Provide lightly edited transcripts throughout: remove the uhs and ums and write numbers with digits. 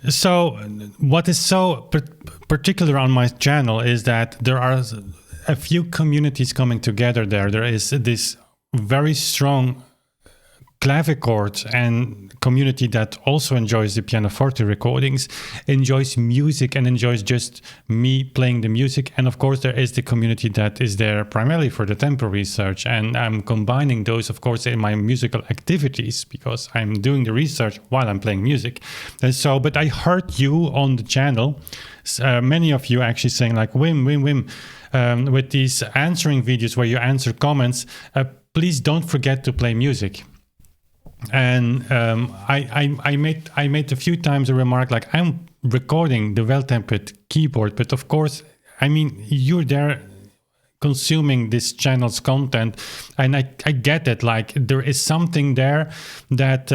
So what is so particular on my channel is that there are a few communities coming together there. There is this very strong clavichord and community that also enjoys the pianoforte recordings, enjoys music and enjoys just me playing the music. And of course, there is the community that is there primarily for the tempo research. And I'm combining those, of course, in my musical activities because I'm doing the research while I'm playing music. And so, but I heard you on the channel, many of you actually saying like, Wim, with these answering videos where you answer comments, please don't forget to play music. And I made a few times a remark like I'm recording the well-tempered keyboard, but of course, I mean, you're there consuming this channel's content, and I get it. Like there is something there that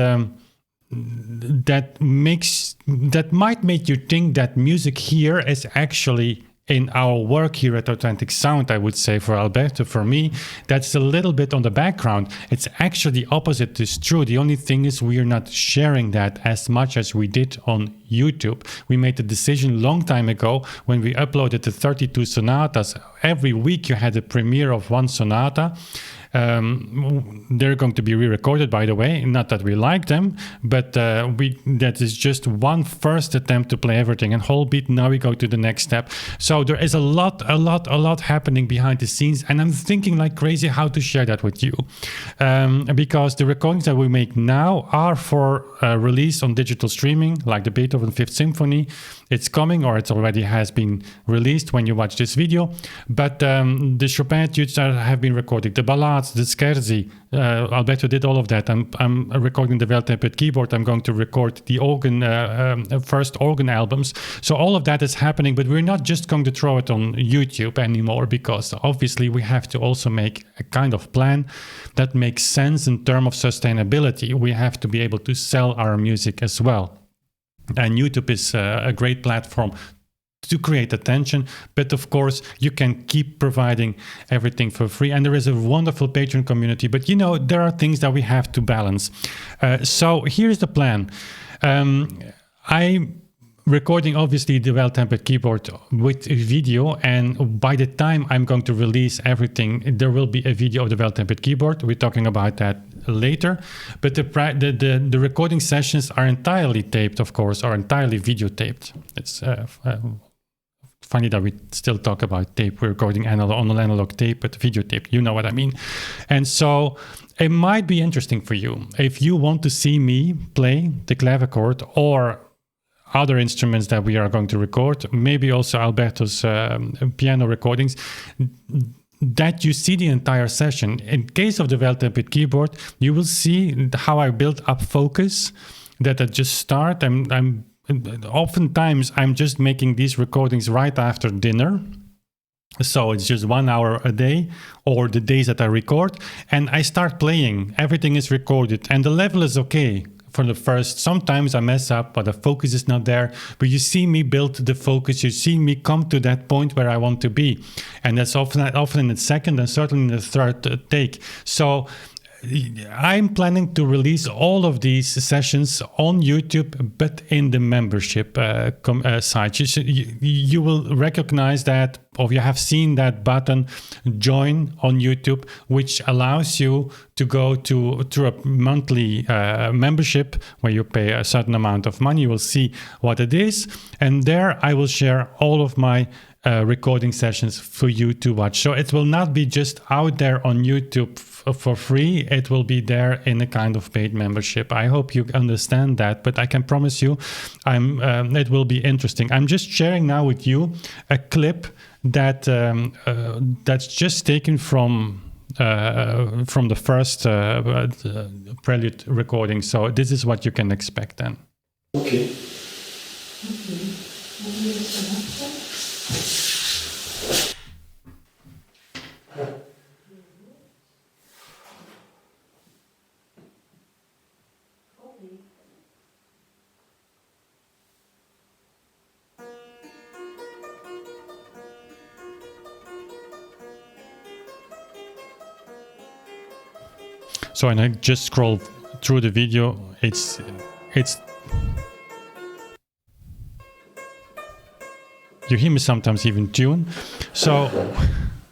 that might make you think that music here is actually in our work here at Authentic Sound, I would say for Alberto, for me, that's a little bit on the background. It's actually the opposite is true. The only thing is we are not sharing that as much as we did on YouTube. We made a decision a long time ago when we uploaded the 32 sonatas. Every week you had a premiere of one sonata. They're going to be re-recorded, by the way. Not that we like them, but that is just one first attempt to play everything and whole beat. Now we go to the next step. So there is a lot happening behind the scenes, and I'm thinking like crazy how to share that with you, because the recordings that we make now are for release on digital streaming, like the Beethoven Fifth Symphony. It's coming, or it already has been released when you watch this video. But the Chopin etudes that have been recorded, the ballades, the scherzi, Alberto did all of that. I'm recording the well-tempered keyboard. I'm going to record the organ, first organ albums. So all of that is happening, but we're not just going to throw it on YouTube anymore, because obviously we have to also make a kind of plan that makes sense in terms of sustainability. We have to be able to sell our music as well. And YouTube is a great platform to create attention, but of course you can keep providing everything for free, and there is a wonderful Patreon community, but you know there are things that we have to balance. So here's the plan. I'm recording obviously the well-tempered keyboard with a video, and by the time I'm going to release everything, there will be a video of the well-tempered keyboard. We're talking about that later, but the recording sessions are entirely taped, of course, or entirely videotaped. It's funny that we still talk about tape. We're recording on an analog tape, but videotape, you know what I mean. And so it might be interesting for you if you want to see me play the clavichord or other instruments that we are going to record, maybe also Alberto's piano recordings, that you see the entire session. In case of the well-tempered keyboard, you will see how I build up focus, that I just start. Oftentimes I'm just making these recordings right after dinner. So it's just 1 hour a day, or the days that I record, and I start playing. Everything is recorded and the level is okay. For the first, sometimes I mess up, but the focus is not there. But you see me build the focus. You see me come to that point where I want to be, and that's often in the second and certainly in the third take. So I'm planning to release all of these sessions on YouTube, but in the membership site. You will recognize that, or you have seen that button, join on YouTube, which allows you to go through a monthly membership where you pay a certain amount of money. You will see what it is. And there I will share all of my recording sessions for you to watch. So it will not be just out there on YouTube for free. It will be there in a kind of paid membership. I hope you understand that, but I can promise you it will be interesting. I'm just sharing now with you a clip that that's just taken from the first prelude recording. So this is what you can expect then. Okay. So, and I just scroll through the video. It's You hear me sometimes even tune. So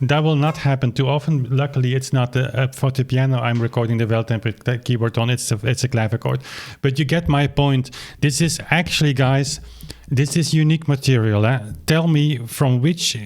that will not happen too often. Luckily, it's not a fortepiano I'm recording the well-tempered keyboard on. It's a clavichord. But you get my point. This is actually, guys, this is unique material. Tell me from which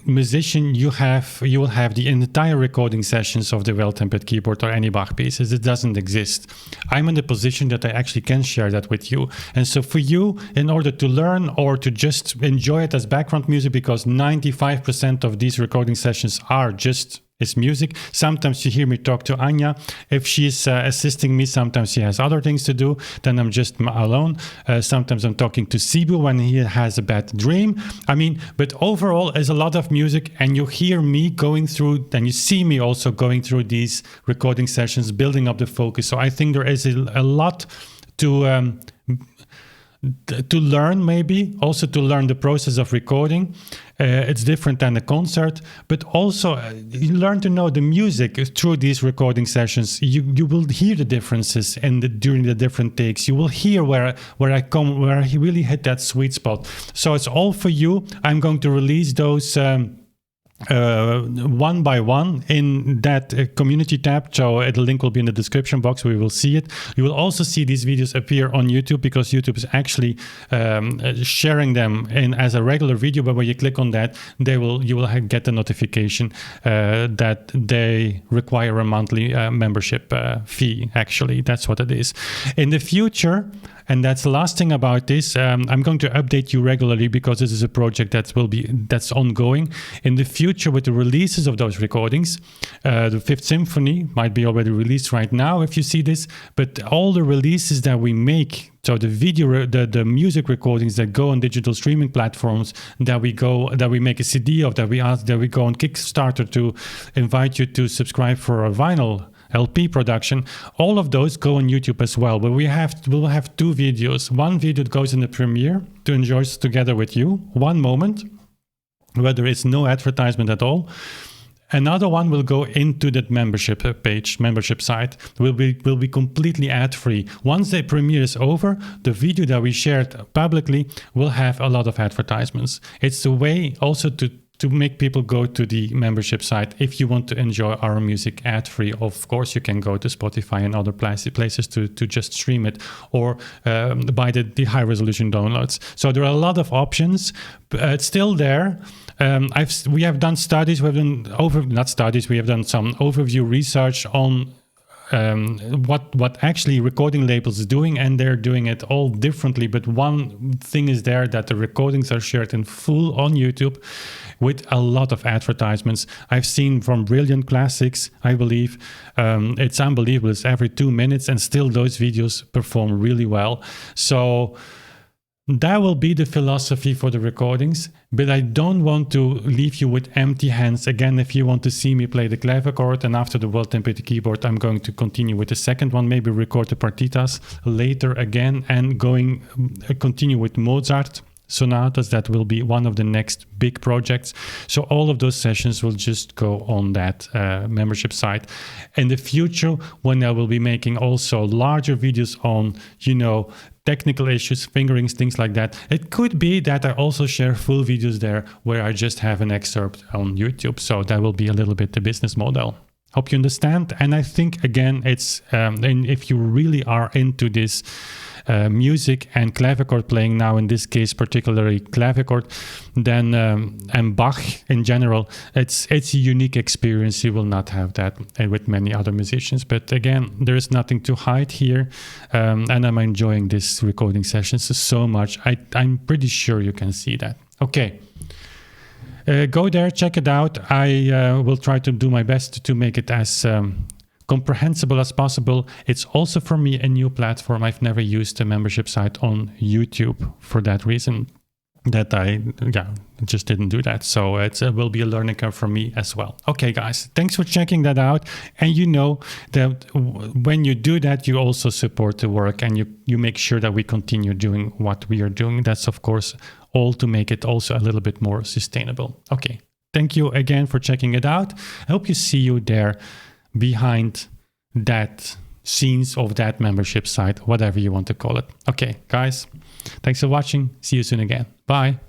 musician you will have the entire recording sessions of the well-tempered keyboard or any Bach pieces. It doesn't exist. I'm in the position that I actually can share that with you. And so for you, in order to learn or to just enjoy it as background music, because 95% of these recording sessions are just is music. Sometimes you hear me talk to Anya. If she's assisting me, sometimes she has other things to do. Then I'm just alone. Sometimes I'm talking to Sibu when he has a bad dream. I mean, but overall, there's a lot of music, and you hear me going through, and you see me also going through these recording sessions, building up the focus. So I think there is a lot to learn, maybe also to learn the process of recording. It's different than a concert, but also you learn to know the music through these recording sessions. You will hear the differences during the different takes. You will hear where I really hit that sweet spot. So it's all for you. I'm going to release those one by one in that community tab. So the link will be in the description box. We will see it. You will also see these videos appear on YouTube, because YouTube is actually sharing them as a regular video. But when you click on that, you will get a notification that they require a monthly membership fee. Actually, that's what it is. In the future, and that's the last thing about this, I'm going to update you regularly, because this is a project that's ongoing. In the future, with the releases of those recordings, the Fifth Symphony might be already released right now if you see this, but all the releases that we make, so the video, the music recordings that go on digital streaming platforms, that we make a CD of, that we go on Kickstarter to invite you to subscribe for a vinyl LP production, all of those go on YouTube as well. But we'll have two videos. One video goes in the premiere to enjoy together with you, one moment, where there is no advertisement at all. Another one will go into that membership page, membership site, will be completely ad-free. Once the premiere is over, the video that we shared publicly will have a lot of advertisements. It's a way also to make people go to the membership site. If you want to enjoy our music ad-free, of course you can go to Spotify and other places to just stream it, or buy the high resolution downloads. So there are a lot of options. It's still there. We have done studies. We have done some overview research on what actually recording labels is doing, and they're doing it all differently. But one thing is there, that the recordings are shared in full on YouTube with a lot of advertisements. I've seen from Brilliant Classics, I believe. It's unbelievable. It's every 2 minutes, and still those videos perform really well. So that will be the philosophy for the recordings, but I don't want to leave you with empty hands. Again, if you want to see me play the clavichord, and after the well-tempered keyboard, I'm going to continue with the second one, maybe record the partitas later again, and continue with Mozart sonatas. That will be one of the next big projects. So all of those sessions will just go on that membership site. In the future, when I will be making also larger videos on, technical issues, fingerings, things like that, it could be that I also share full videos there where I just have an excerpt on YouTube. So that will be a little bit the business model. Hope you understand. And I think, again, it's and if you really are into this music and clavichord playing now, in this case particularly clavichord, then and Bach in general, it's a unique experience. You will not have that with many other musicians. But again, there is nothing to hide here, and I'm enjoying this recording sessions so much. I'm pretty sure you can see that. Okay. Go there, check it out. I will try to do my best to make it as comprehensible as possible. It's also for me a new platform. I've never used a membership site on YouTube for that reason, that I just didn't do that. So it will be a learning curve for me as well. Okay, guys, thanks for checking that out. And you know that when you do that, you also support the work, and you make sure that we continue doing what we are doing. That's, of course, all to make it also a little bit more sustainable. Okay, thank you again for checking it out. I hope you see you there behind that scenes of that membership site, whatever you want to call it. Okay, guys, thanks for watching. See you soon again. Bye.